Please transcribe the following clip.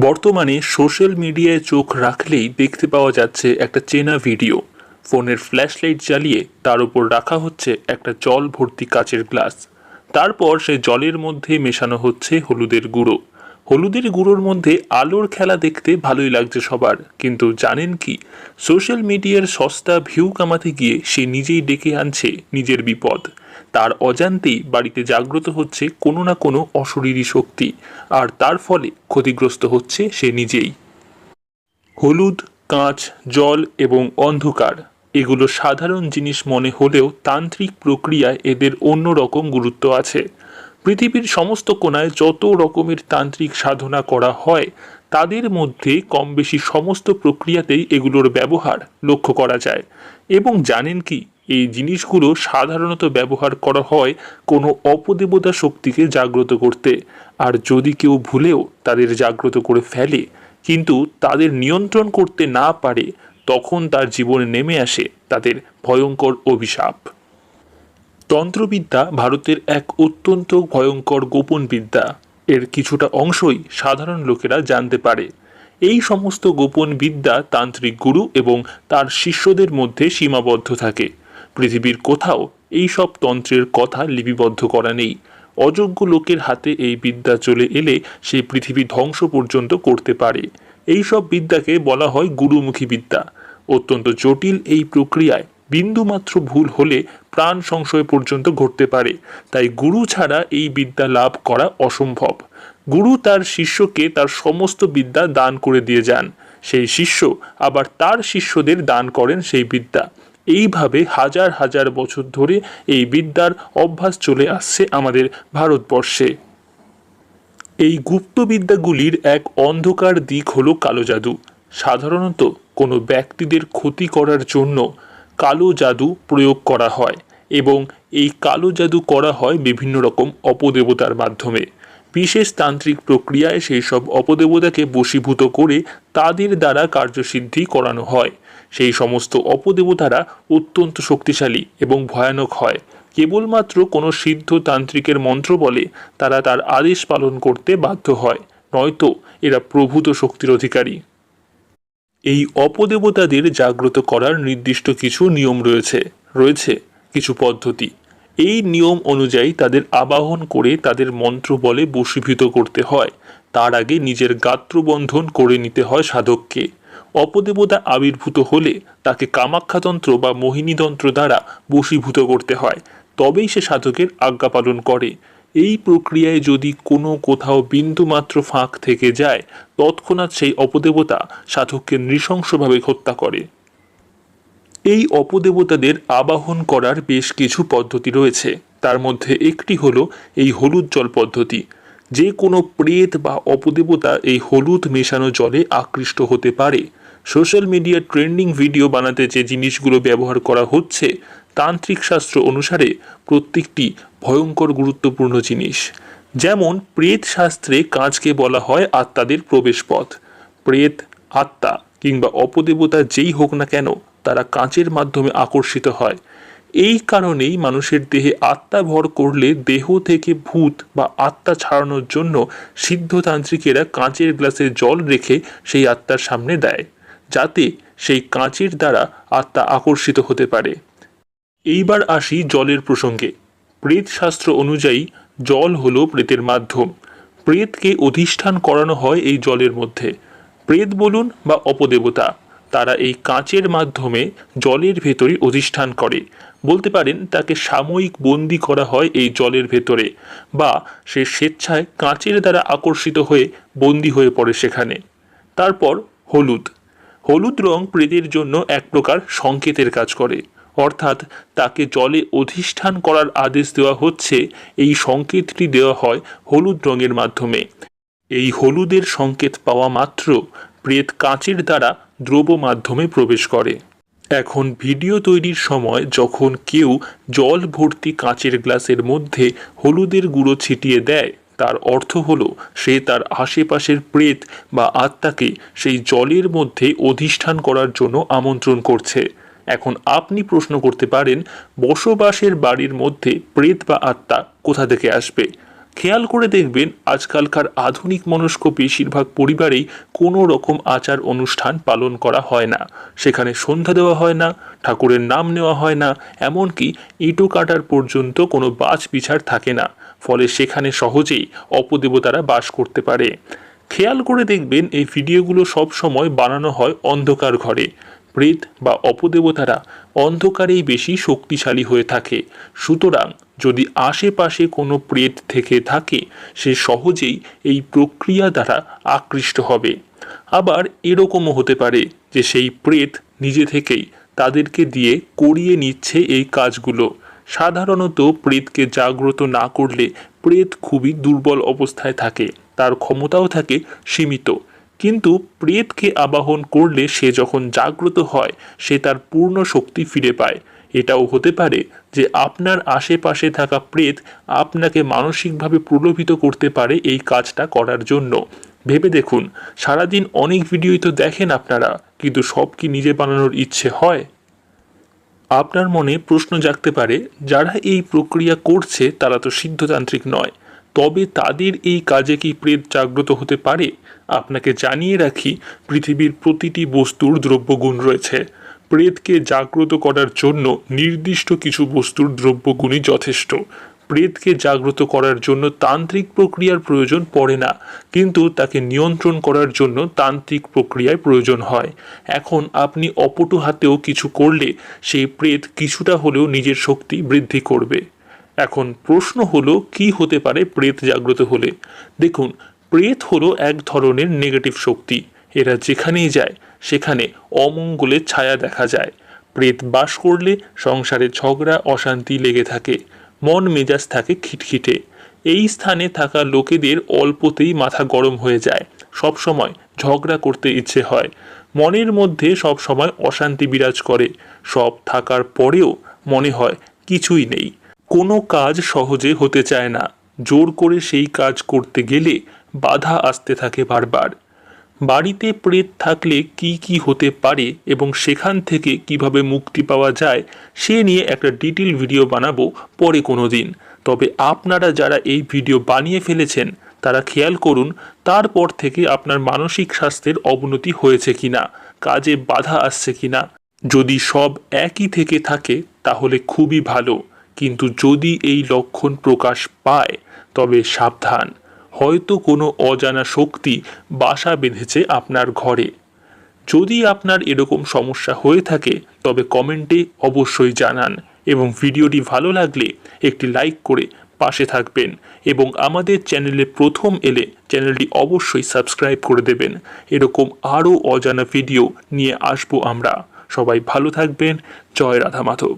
বর্তমানে সোশ্যাল মিডিয়ায় চোখ রাখলেই দেখতে পাওয়া যাচ্ছে একটা চেনা ভিডিও। ফোনের ফ্ল্যাশলাইট জ্বালিয়ে তার উপর রাখা হচ্ছে একটা জল ভর্তি কাচের গ্লাস। তারপর সে জলের মধ্যে মেশানো হচ্ছে হলুদের গুঁড়ো। হলুদের গুঁড়োর মধ্যে আলোর খেলা দেখতে ভালোই লাগছে সবার, কিন্তু জানেন কি, সোশ্যাল মিডিয়ার সস্তা ভিউ কামাতে গিয়ে সে নিজেই ডেকে আনছে নিজের বিপদ। তার অজান্তেই বাড়িতে জাগ্রত হচ্ছে কোনো না কোনো অশরীরী শক্তি, আর তার ফলে ক্ষতিগ্রস্ত হচ্ছে সে নিজেই। হলুদ, কাঁচ, জল এবং অন্ধকার এগুলো সাধারণ জিনিস মনে হলেও তান্ত্রিক প্রক্রিয়ায় এদের অন্যরকম গুরুত্ব আছে। পৃথিবীর সমস্ত কোণায় যত রকমের তান্ত্রিক সাধনা করা হয়, তাদের মধ্যে কম বেশি সমস্ত প্রক্রিয়াতেই এগুলোর ব্যবহার লক্ষ্য করা যায়। এবং জানেন কি, এই জিনিসগুলো সাধারণত ব্যবহার করা হয় কোনো অপদেবতা শক্তিকে জাগ্রত করতে। আর যদি কেউ ভুলেও তাদের জাগ্রত করে ফেলে, কিন্তু তাদের নিয়ন্ত্রণ করতে না পারে, তখন তার জীবনে নেমে আসে তাদের ভয়ঙ্কর অভিশাপ। তন্ত্রবিদ্যা ভারতের এক অত্যন্ত ভয়ঙ্কর গোপন বিদ্যা। এর কিছুটা অংশই সাধারণ লোকেরা জানতে পারে। এই সমস্ত গোপন বিদ্যা তান্ত্রিক গুরু এবং তার শিষ্যদের মধ্যে সীমাবদ্ধ থাকে। পৃথিবীর কোথাও এই সব তন্ত্রের কথা লিপিবদ্ধ করা নেই। অযোগ্য লোকের হাতে এই বিদ্যা চলে এলে সে পৃথিবী ধ্বংস পর্যন্ত করতে পারে। এই সব বিদ্যাকে বলা হয় গুরুমুখী বিদ্যা। অত্যন্ত জটিল এই প্রক্রিয়ায় বিন্দুমাত্র ভুল হলে প্রাণ সংশয় পর্যন্ত ঘটতে পারে। তাই গুরু ছাড়া এই বিদ্যা লাভ করা অসম্ভব। গুরু তার শিষ্যকে তার সমস্ত বিদ্যা দান করে দিয়ে যান। সেই শিষ্য আবার তার শিষ্যদের দান করেন সেই বিদ্যা। এইভাবে হাজার হাজার বছর ধরে এই বিদ্যার অভ্যাস চলে আসছে আমাদের ভারতবর্ষে। এই গুপ্ত বিদ্যাগুলির এক অন্ধকার দিক হলো কালো জাদু। সাধারণত কোনো ব্যক্তিদের ক্ষতি করার জন্য কালো জাদু প্রয়োগ করা হয়, এবং এই কালো জাদু করা হয় বিভিন্ন রকম অপদেবতার মাধ্যমে। বিশেষ তান্ত্রিক প্রক্রিয়ায় সেই সব অপদেবতাকে বশীভূত করে তাদের দ্বারা কার্যসিদ্ধি করানো হয়। সেই সমস্ত অপদেবতারা অত্যন্ত শক্তিশালী এবং ভয়ানক হয়। কেবলমাত্র কোনো সিদ্ধ তান্ত্রিকের মন্ত্র বলে তারা তার আদেশ পালন করতে বাধ্য হয়, নয়তো এরা প্রভূত শক্তির অধিকারী। এই অপদেবতাদের জাগ্রত করার নির্দিষ্ট কিছু নিয়ম রয়েছে কিছু পদ্ধতি। এই নিয়ম অনুযায়ী তাদের আবাহন করে তাদের মন্ত্র বলে বশীভূত করতে হয়। তার আগে নিজের গাত্রবন্ধন করে নিতে হয় সাধককে। অপদেবতা আবির্ভূত হলে তাকে কামাখ্যাতন্ত্র বা মোহিনীতন্ত্র দ্বারা বশীভূত করতে হয়, তবেই সে সাধকের আজ্ঞা পালন করে। এই প্রক্রিয়ায় যদি কোথাও বিন্দুমাত্র ফাঁক থেকে যায়, তৎক্ষণাৎ সেই অপদেবতা সাধককে নৃশংসভাবে হত্যা করে। এই অপদেবতাদের আবাহন করার বেশ কিছু পদ্ধতি রয়েছে। তার মধ্যে একটি হলো এই হলুদ জল পদ্ধতি। যে কোনো প্রেত বা অপদেবতা এই হলুদ মেশানো জলে আকৃষ্ট হতে পারে। সোশ্যাল মিডিয়া ট্রেন্ডিং ভিডিও বানাতে যে জিনিসগুলো ব্যবহার করা হচ্ছে, তান্ত্রিক শাস্ত্র অনুসারে প্রত্যেকটি ভয়ঙ্কর গুরুত্বপূর্ণ জিনিস। যেমন প্রেত শাস্ত্রে কাঁচকে বলা হয় আত্মাদের প্রবেশপথ। প্রেত, আত্মা কিংবা অপদেবতা যেই হোক না কেন, তারা কাঁচের মাধ্যমে আকর্ষিত হয়। এই কারণেই মানুষের দেহে আত্মা ভর করলে দেহ থেকে ভূত বা আত্মা ছাড়ানোর জন্য সিদ্ধতান্ত্রিকেরা কাঁচের গ্লাসে জল রেখে সেই আত্মার সামনে দেয়, যাতে সেই কাঁচের দ্বারা আত্মা আকর্ষিত হতে পারে। এইবার আসি জলের প্রসঙ্গে। প্রেত শাস্ত্র অনুযায়ী জল হলো প্রেতের মাধ্যম। প্রেতকে অধিষ্ঠান করানো হয় এই জলের মধ্যে। প্রেত বলুন বা অপদেবতা, তারা এই কাঁচের মাধ্যমে জলের ভেতরে অধিষ্ঠান করে। বলতে পারেন তাকে সাময়িক বন্দি করা হয় এই জলের ভেতরে, বা সে স্বেচ্ছায় কাঁচের দ্বারা আকর্ষিত হয়ে বন্দি হয়ে পড়ে সেখানে। তারপর হলুদ। হলুদ রং প্রেতের জন্য এক প্রকার সংকেতের কাজ করে, অর্থাৎ তাকে জলে অধিষ্ঠান করার আদেশ দেওয়া হচ্ছে। এই সংকেতটি দেওয়া হয় হলুদ রঙের মাধ্যমে। এই হলুদের সংকেত পাওয়া মাত্র প্রেত কাঁচের দ্বারা দ্রব মাধ্যমে প্রবেশ করে। এখন ভিডিও তৈরির সময় যখন কেউ জল ভর্তি কাঁচের গ্লাসের মধ্যে হলুদের গুঁড়ো ছিটিয়ে দেয়, তার অর্থ হলো সে তার আশেপাশের প্রেত বা আত্মাকে সেই জলের মধ্যে অধিষ্ঠান করার জন্য আমন্ত্রণ করছে। এখন আপনি প্রশ্ন করতে পারেন, বসবাসের বাড়ির মধ্যে প্রেত বা আত্মা কোথা থেকে আসবে? খেয়াল করে দেখবেন আজকালকার আধুনিক মনস্ক বেশিরভাগ পরিবারেই কোনো রকম আচার অনুষ্ঠান পালন করা হয় না। সেখানে সন্ধ্যা দেওয়া হয় না, ঠাকুরের নাম নেওয়া হয় না, এমনকি ইঁটো কাটার পর্যন্ত কোনো বাছ বিচার থাকে না। ফলে সেখানে সহজেই অপদেবতারা বাস করতে পারে। খেয়াল করে দেখবেন এই ভিডিওগুলো সব সময় বানানো হয় অন্ধকার ঘরে। প্রেত বা অপদেবতারা অন্ধকারেই বেশি শক্তিশালী হয়ে থাকে। সুতরাং যদি আশেপাশে কোনো প্রেত থেকে থাকে সে সহজেই এই প্রক্রিয়া দ্বারা আকৃষ্ট হবে। আবার এরকমও হতে পারে যে সেই প্রেত নিজে থেকেই তাদেরকে দিয়ে করিয়ে নিচ্ছে এই কাজগুলো। সাধারণত প্রেতকে জাগ্রত না করলে প্রেত খুবই দুর্বল অবস্থায় থাকে, তার ক্ষমতাও থাকে সীমিত। কিন্তু প্রেতকে আবাহন করলে সে যখন জাগ্রত হয় সে তার পূর্ণ শক্তি ফিরে পায়। এটাও হতে পারে যে আপনার আশেপাশে থাকা প্রেত আপনাকে মানসিকভাবে প্রলোভিত করতে পারে এই কাজটা করার জন্য। ভেবে দেখুন, সারাদিন অনেক ভিডিওই তো দেখেন আপনারা, কিন্তু সব কি নিজে বানানোর ইচ্ছে হয়? আপনার মনে প্রশ্ন জাগতে পারে, যারা এই প্রক্রিয়া করছে তারা তো সিদ্ধতান্ত্রিক নয়, তবে তাদের এই কাজে কি প্রেত জাগ্রত হতে পারে? আপনাকে জানিয়ে রাখি, পৃথিবীর প্রতিটি বস্তুর দ্রব্যগুণ রয়েছে। প্রেতকে জাগ্রত করার জন্য নির্দিষ্ট কিছু বস্তুর দ্রব্যগুণই যথেষ্ট। প্রেতকে জাগ্রত করার জন্য তান্ত্রিক প্রক্রিয়ার প্রয়োজন পড়ে না, কিন্তু তাকে নিয়ন্ত্রণ করার জন্য তান্ত্রিক প্রক্রিয়ায় প্রয়োজন হয়। এখন আপনি অপটু হাতেও কিছু করলে সেই প্রেত কিছুটা হলেও নিজের শক্তি বৃদ্ধি করবে। এখন প্রশ্ন হলো, কি হতে পারে প্রেত জাগ্রত হলে? দেখুন, প্রেত হলো এক ধরনের নেগেটিভ শক্তি। এরা যেখানেই যায় সেখানে অমঙ্গলের ছায়া দেখা যায়। প্রেত বাস করলে সংসারে ঝগড়া অশান্তি লেগে থাকে, মন মেজাজ থাকে খিটখিটে। এই স্থানে থাকা লোকেদের অল্পতেই মাথা গরম হয়ে যায়, সব সময় ঝগড়া করতে ইচ্ছে হয়, মনের মধ্যে সব সময় অশান্তি বিরাজ করে। সব থাকার পরেও মনে হয় কিছুই নেই। কোনো কাজ সহজে হতে চায় না, জোর করে সেই কাজ করতে গেলে বাধা আসতে থাকে বারবার। বাড়িতে প্রেত থাকলে কি কি হতে পারে এবং সেখান থেকে কিভাবে মুক্তি পাওয়া যায় সে নিয়ে একটা ডিটেল ভিডিও বানাবো পরে কোনো দিন। তবে আপনারা যারা এই ভিডিও বানিয়ে ফেলেছেন তারা খেয়াল করুন তারপর থেকে আপনার মানসিক স্বাস্থ্যের অবনতি হয়েছে কিনা, কাজে বাধা আসছে কিনা। যদি সব একই থেকে থাকে তাহলে খুবই ভালো, কিন্তু যদি এই লক্ষণ প্রকাশ পায় তবে সাবধান, হয়তো কোনো অজানা শক্তি বাসা বেঁধেছে আপনার ঘরে। যদি আপনার এরকম সমস্যা হয়ে থাকে তবে কমেন্টে অবশ্যই জানান, এবং ভিডিওটি ভালো লাগলে একটি লাইক করে পাশে থাকবেন, এবং আমাদের চ্যানেলে প্রথম এলে চ্যানেলটি অবশ্যই সাবস্ক্রাইব করে দেবেন। এরকম আরও অজানা ভিডিও নিয়ে আসবো আমরা। সবাই ভালো থাকবেন। জয় রাধা মাধব।